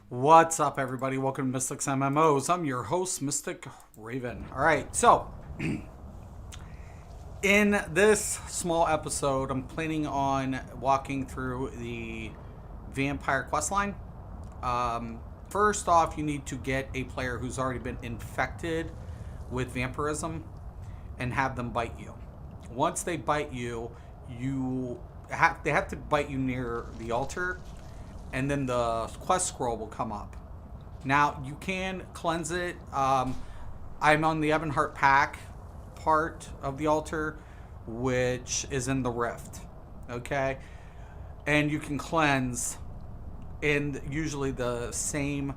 What's up, everybody? Welcome to Mystics MMOs. I'm your host, Mystic Raven. All right, so in this small episode, I'm planning on walking through the vampire questline. First off, you need to get a player who's already been infected with vampirism and have them bite you. Once they bite you, they have to bite you near the altar, and then the quest scroll will come up. Now you can cleanse it. I'm on the Ebonheart pack part of the altar, which is in the rift. Okay, and you can cleanse in usually the same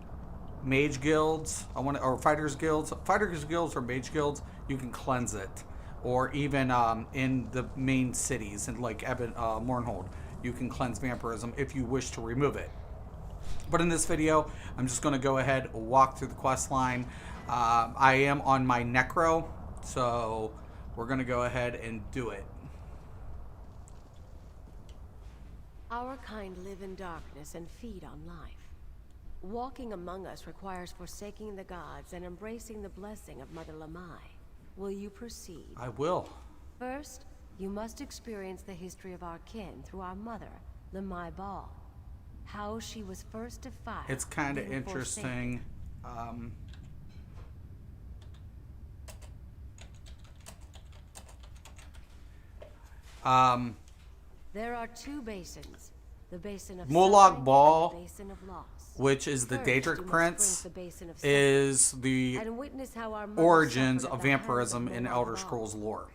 mage guilds. Or fighters guilds, or mage guilds. You can cleanse it, or even in the main cities and like Mournhold, you can cleanse vampirism if you wish to remove it. But in this video, I'm just going to go ahead and walk through the quest line. I am on my Necro, so we're going to go ahead and do it. Our kind live in darkness and feed on life. Walking among us requires forsaking the gods and embracing the blessing of Mother Lamai. Will you proceed? I will. First, you must experience the history of our kin through our mother, Lamai Ball. How she was first defiled. It's kind of interesting. There are two basins. The basin of Molag Ball, and the basin of loss. which is the First, Daedric Prince, the basin of is the and witness how our mother origins suffered of at the hands vampirism in Molag Elder Ball. Scrolls lore.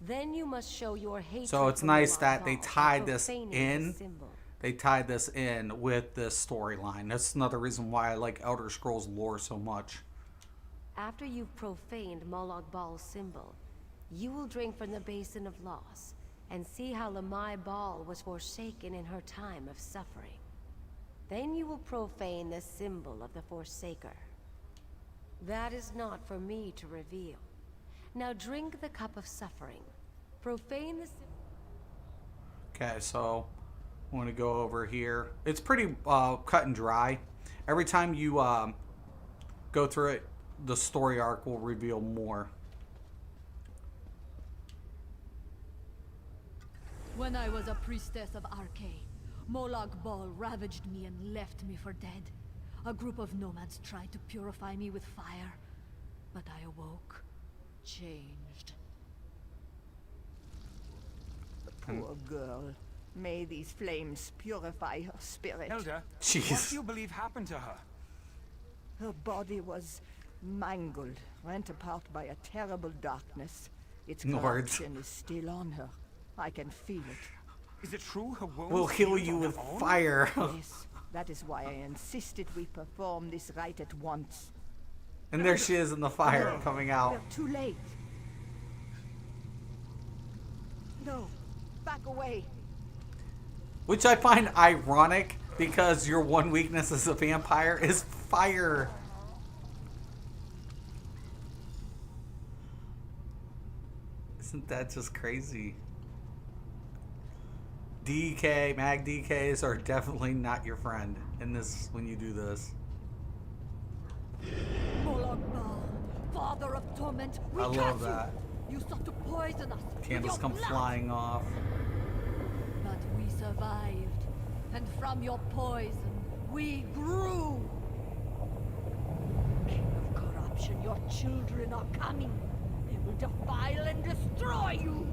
Then you must show your hatred. So it's for nice Molag that they Ball by tied this profaning in. the symbol. They tied this in with this storyline. That's another reason why I like Elder Scrolls lore so much. After you've profaned Molag Ball's symbol, you will drink from the basin of loss and see how Lamai Ball was forsaken in her time of suffering. Then you will profane the symbol of the Forsaker. That is not for me to reveal. Now drink the cup of suffering. Profane the symbol. Okay, so I'm going to go over here. It's pretty cut and dry. Every time you go through it, the story arc will reveal more. When I was a priestess of Arche, Molag Ball ravaged me and left me for dead. A group of nomads tried to purify me with fire, but I awoke, changed. Poor girl. May these flames purify her spirit. Elder, Jeez. what do you believe happened to her? Her body was mangled, rent apart by a terrible darkness. Its Lord. corruption is still on her. I can feel it. Is it true her wounds We'll heal healed you on with their own? fire. Yes, that is why I insisted we perform this rite at once. And there she is in the fire coming out. We're too late. No, back away. Which I find ironic because your one weakness as a vampire is fire. Isn't that just crazy? Mag DKs are definitely not your friend in this when you do this. Molag Ball, father of torment, we I love catch that. you! You sought to poison us with Candles your come blood. flying off. But we survived, and from your poison, we grew. King of corruption, your children are coming. They will defile and destroy you.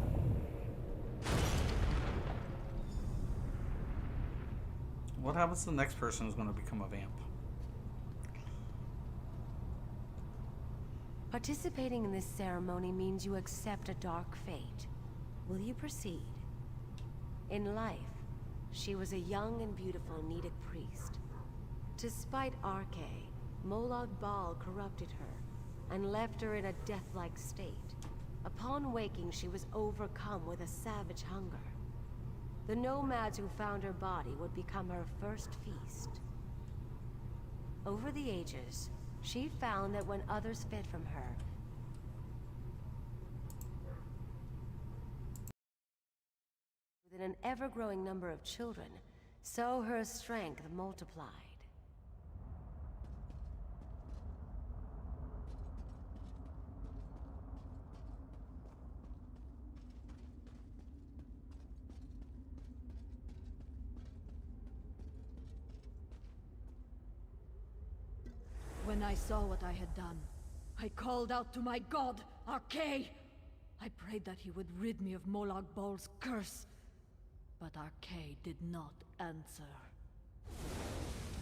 What happens to the next person who's going to become a vamp? Participating in this ceremony means you accept a dark fate. Will you proceed? In life, she was a young and beautiful Nedic priest. To spite Arche, Molag Ball corrupted her and left her in a death-like state. Upon waking, she was overcome with a savage hunger. The nomads who found her body would become her first feast. Over the ages, she found that when others fed from her, with an ever-growing number of children, so her strength multiplied. I saw what I had done, I called out to my god, Arkay! I prayed that he would rid me of Molag Bol's curse. But Arkay did not answer.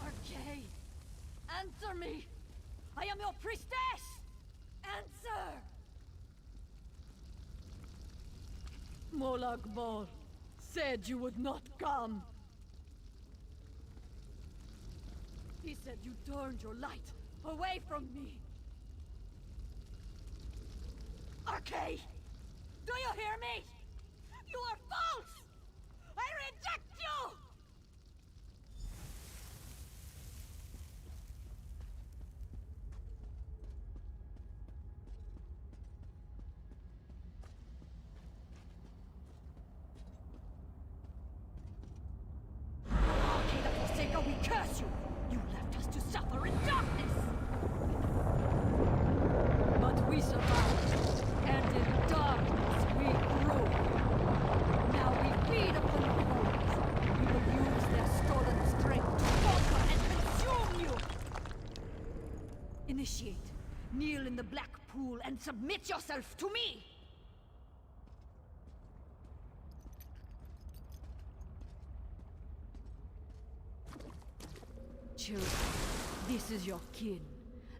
Arkay! Answer me! I am your priestess! Answer! Molag Bol said you would not come. He said you turned your light away from me. Arkay! Do you hear me? You are false! I reject you! Arkay the Forsaker, we curse you! You left us to suffer in darkness! But we survived, and in darkness we grew. Now we feed upon your bones. We will use their stolen strength to conquer and consume you! Initiate. Kneel in the black pool and submit yourself to me! Children, this is your kin.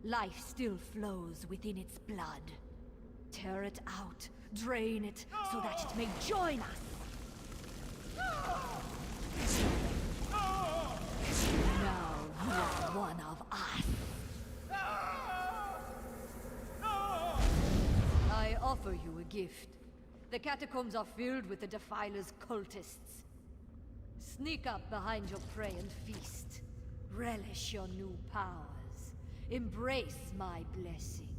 Life still flows within its blood. Tear it out, drain it, so that it may join us! Now you are one of us! I offer you a gift. The catacombs are filled with the Defiler's cultists. Sneak up behind your prey and feast. Relish your new powers. Embrace my blessing.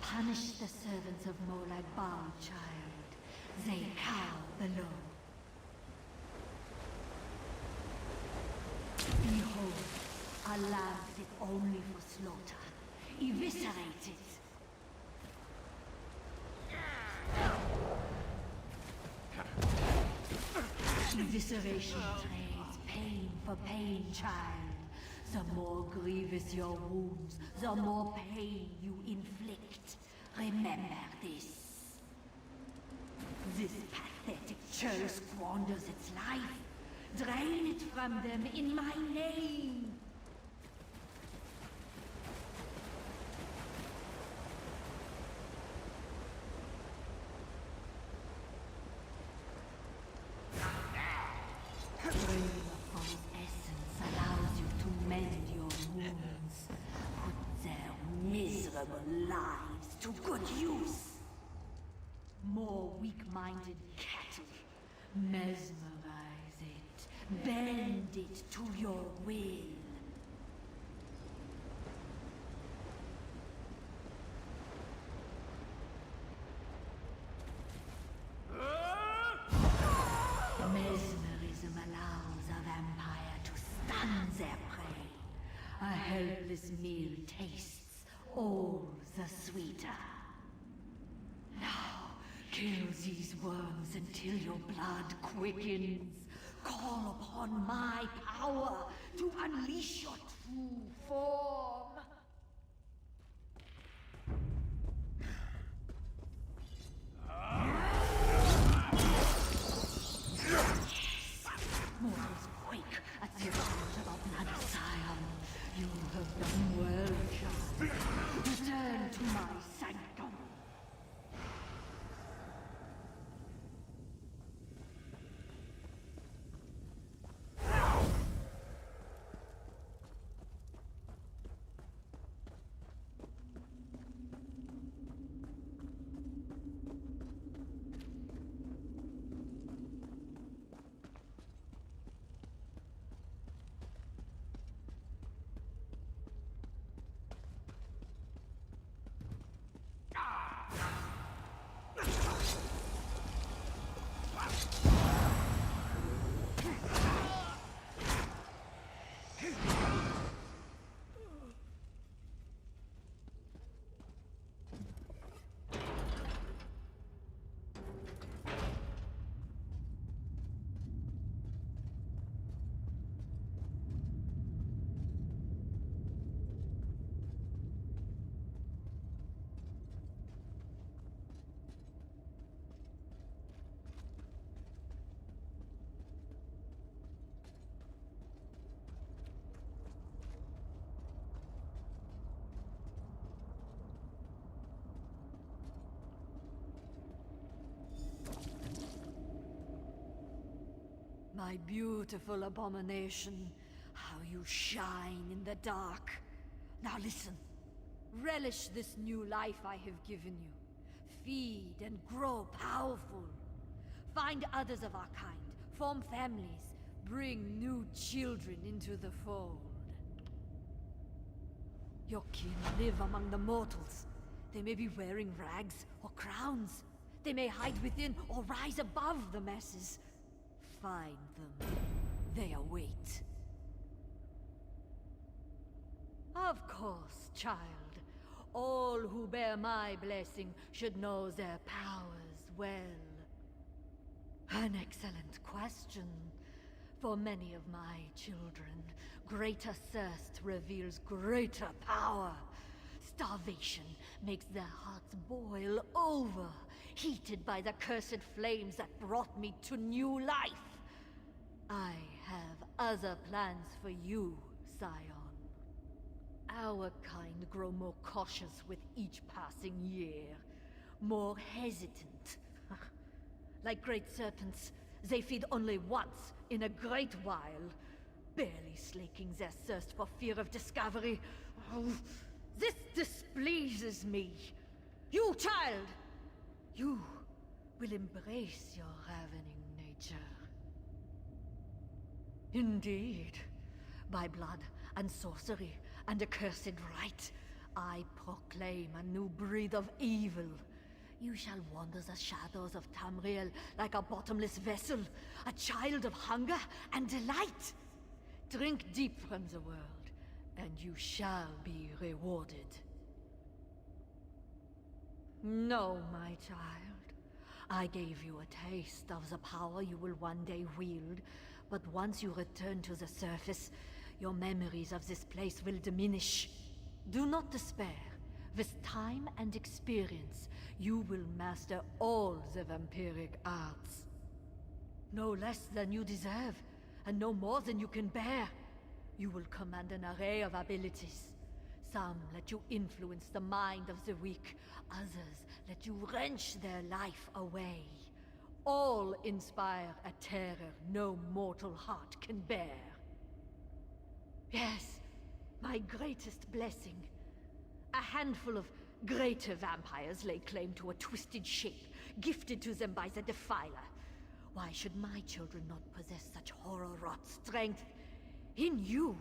Punish the servants of Molag Bal, child. They cower below. Behold, a lamb fit only for slaughter. Eviscerate it. Evisceration trades pain for pain, child. The more grievous your wounds, the more pain you inflict. Remember this. This pathetic churl squanders its life. Drain it from them in my name. Draining of Ball's essence allows you to mend your wounds. Put their miserable lives to good use. More weak-minded cattle. Mesmerize it. Bend it to your will. Mesmerism allows a vampire to stun their prey. A helpless meal tastes all the sweeter. Now, kill these worms until your blood quickens. Call upon my power to unleash your true form. Mortals quake at the thought of our bloody scion. You have done well, child. Return to my sanctum. My beautiful abomination, how you shine in the dark. Now listen. Relish this new life I have given you. Feed and grow powerful. Find others of our kind. Form families. Bring new children into the fold. Your kin live among the mortals. They may be wearing rags or crowns. They may hide within or rise above the masses. Find them. They await. Of course, child. All who bear my blessing should know their powers well. An excellent question. For many of my children, greater thirst reveals greater power. Starvation makes their hearts boil over, heated by the cursed flames that brought me to new life. I have other plans for you, Scion. Our kind grow more cautious with each passing year, more hesitant. Like great serpents, they feed only once in a great while, barely slaking their thirst for fear of discovery. Oh, this displeases me. You, child! You will embrace your ravening nature. Indeed. By blood and sorcery and accursed right, I proclaim a new breed of evil. You shall wander the shadows of Tamriel like a bottomless vessel, a child of hunger and delight. Drink deep from the world, and you shall be rewarded. No, my child. I gave you a taste of the power you will one day wield, but once you return to the surface, your memories of this place will diminish. Do not despair. With time and experience, you will master all the vampiric arts. No less than you deserve, and no more than you can bear. You will command an array of abilities. Some let you influence the mind of the weak, others let you wrench their life away. All inspire a terror no mortal heart can bear. Yes, my greatest blessing. A handful of greater vampires lay claim to a twisted shape, gifted to them by the Defiler. Why should my children not possess such horror-wrought strength? In you,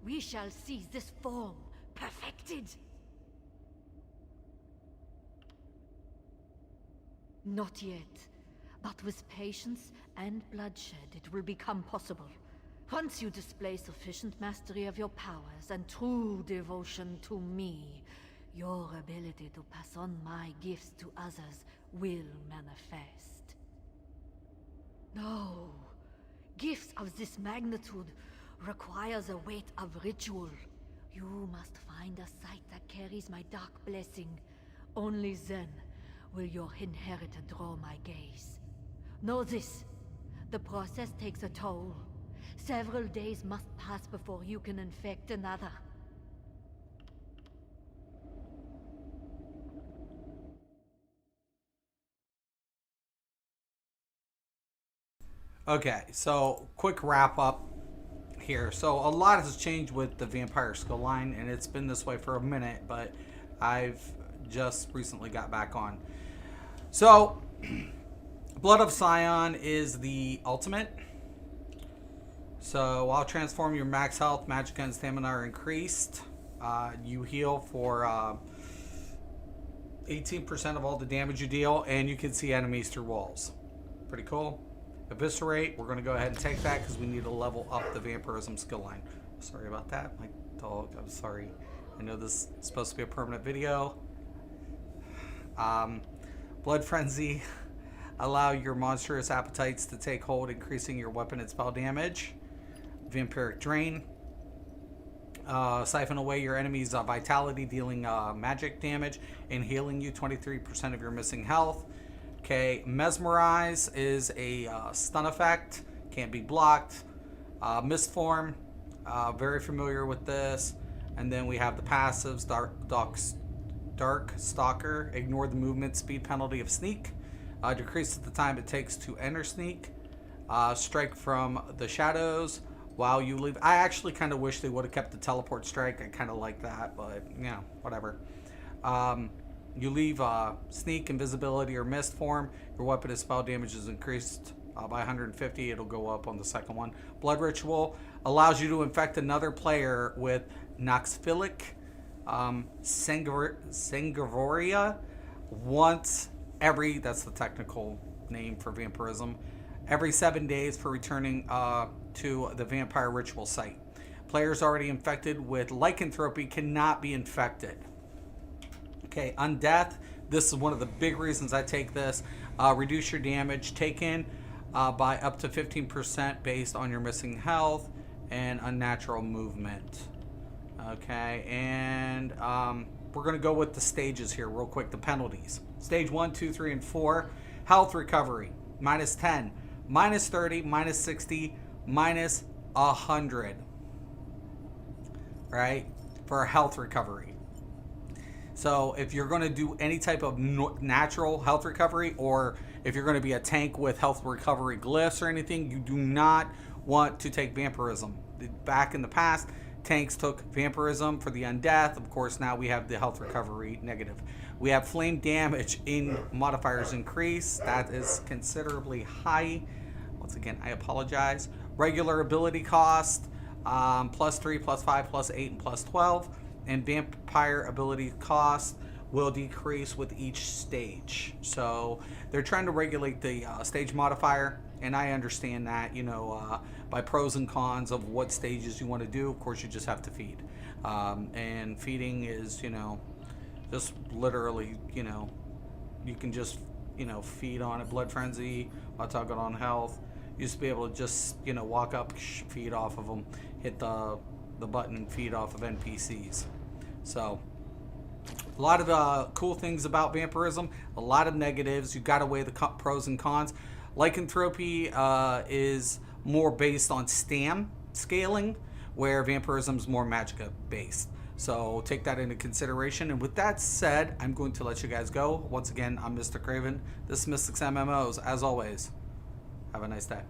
we shall see this form perfected. Not yet, but with patience and bloodshed it will become possible. Once you display sufficient mastery of your powers and true devotion to me, your ability to pass on my gifts to others will manifest. No, gifts of this magnitude require the weight of ritual. You must find a site that carries my dark blessing. Only then will your inheritor draw my gaze. Know this, the process takes a toll. Several days must pass before you can infect another. Okay, so quick wrap up here. So a lot has changed with the Vampire Skill line, and it's been this way for a minute, but I've just recently got back on. So, Blood of Scion is the ultimate. So while transform, your max health, magic, and stamina are increased. You heal for 18% of all the damage you deal, and you can see enemies through walls. Pretty cool. Eviscerate, we're going to go ahead and take that because we need to level up the Vampirism skill line. Sorry about that, my dog. I'm sorry. I know this is supposed to be a permanent video. Blood Frenzy. Allow your monstrous appetites to take hold, increasing your weapon and spell damage. Vampiric Drain. Siphon away your enemy's vitality, dealing magic damage and healing you 23% of your missing health. Okay, Mesmerize is a stun effect. Can't be blocked. Mistform. Very familiar with this. And then we have the passives. Dark Stalker. Ignore the movement speed penalty of Sneak. Decreases the time it takes to enter Sneak. Strike from the shadows while you leave. I actually kind of wish they would have kept the teleport strike. I kind of like that, but yeah, whatever. You leave sneak, invisibility, or mist form. Your weapon and spell damage is increased by 150. It'll go up on the second one. Blood ritual allows you to infect another player with Noxphilic Sanguivoria once every, that's the technical name for vampirism, every 7 days for returning to the vampire ritual site. Players already infected with lycanthropy cannot be infected. Okay, undeath. This is one of the big reasons I take this. Reduce your damage taken by up to 15% based on your missing health and unnatural movement. Okay, and we're going to go with the stages here real quick. The penalties. Stage 1, 2, 3, and 4. Health recovery. Minus 10. Minus 30. Minus 60. Minus 100. Right? For health recovery. So if you're going to do any type of natural health recovery, or if you're going to be a tank with health recovery glyphs or anything, you do not want to take vampirism. Back in the past, tanks took vampirism for the undeath. Of course, now we have the health recovery negative. We have flame damage in modifiers increase. That is considerably high. Once again, I apologize. Regular ability cost, plus 3, plus 5, plus 8, and plus 12. And vampire ability cost will decrease with each stage. So they're trying to regulate the stage modifier, and I understand that, you know, by pros and cons of what stages you want to do. Of course, you just have to feed. And feeding is, you know, just literally, you know, you can just, you know, feed on it. Blood Frenzy, I'll talk it on health. You used to be able to just, you know, walk up, feed off of them, hit the button and feed off of NPCs. So a lot of cool things about vampirism, a lot of negatives. You got to weigh the pros and cons. Lycanthropy is more based on stam scaling, where vampirism is more magicka based. So take that into consideration. And with that said, I'm going to let you guys go. Once again, I'm Mr. Craven. This is Mystics MMOs. As always, have a nice day.